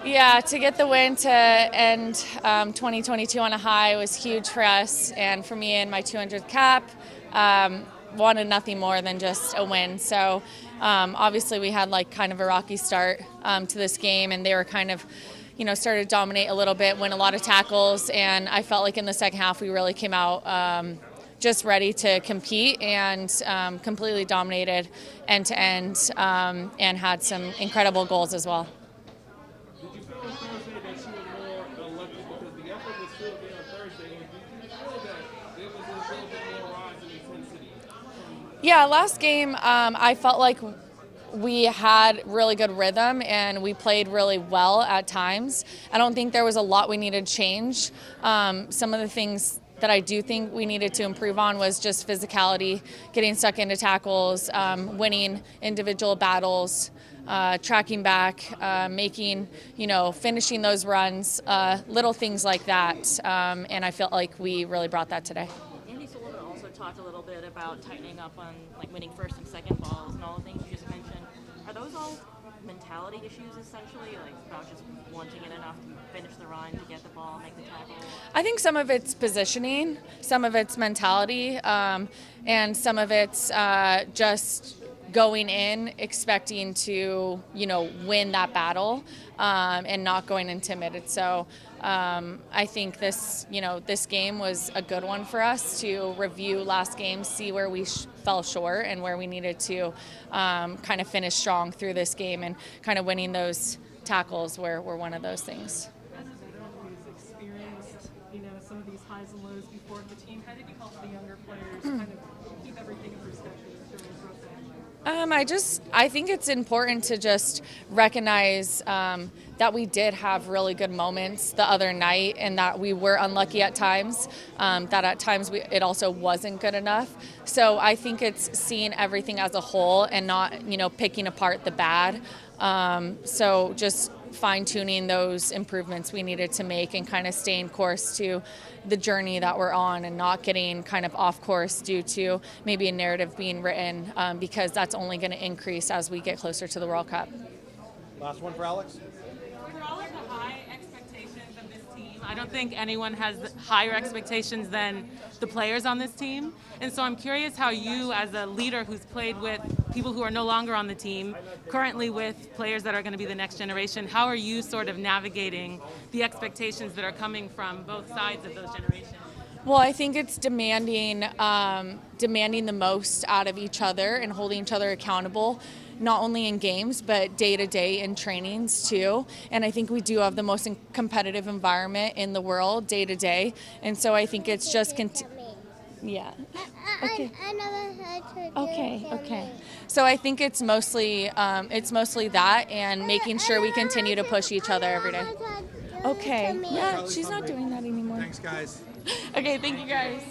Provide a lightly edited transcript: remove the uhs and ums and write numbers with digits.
Yeah, to get the win to end 2022 on a high was huge for us and for me in my 200th cap. Wanted nothing more than just a win. So obviously we had like kind of a rocky start to this game, and they were kind of, started to dominate a little bit, win a lot of tackles, and I felt like in the second half we really came out just ready to compete and completely dominated end to end and had some incredible goals as well. Did you feel on Thursday that you were more lucky because the effort was still there on Thursday? And did you feel that there was a little bit more rise in intensity? Yeah, last game I felt like we had really good rhythm and we played really well at times. I don't think there was a lot we needed to change. Some of the things that I do think we needed to improve on was just physicality, getting stuck into tackles, winning individual battles, tracking back, making, finishing those runs, little things like that. And I felt like we really brought that today. Andy Sullivan also talked a little bit about tightening up on like winning first and second balls and all the things you just mentioned. Are those all mentality issues essentially, like about just wanting it enough to finish the run, to get the ball, make the tackle? I think some of it's positioning, some of it's mentality, and some of it's just going in expecting to, win that battle and not going in timid. So I think this game was a good one for us to review last game, see where we fell short and where we needed to kind of finish strong through this game, and kind of winning those tackles were one of those things. As a veteran who's experienced, some of these highs and lows before the team, how did you help the younger players kind of keep everything in perspective during this rotation? I think it's important to just recognize that we did have really good moments the other night, and that we were unlucky at times. That at times it also wasn't good enough. So I think it's seeing everything as a whole and not picking apart the bad. So just fine-tuning those improvements we needed to make and kind of staying course to the journey that we're on, and not getting kind of off course due to maybe a narrative being written, because that's only going to increase as we get closer to the World Cup. Last one for Alex. For all of the high expectations of this team, I don't think anyone has higher expectations than the players on this team. And so I'm curious how you, as a leader who's played with people who are no longer on the team, currently with players that are going to be the next generation, how are you sort of navigating the expectations that are coming from both sides of those generations? Well, I think it's demanding the most out of each other and holding each other accountable, not only in games, but day to day in trainings too. And I think we do have the most competitive environment in the world day to day. And so I think it's just yeah. Okay. I never heard her do Okay. So I think it's mostly that, and making sure we continue to push each other every day. Okay. Yeah, she's not doing that anymore. Thanks, guys. Okay, thank you guys.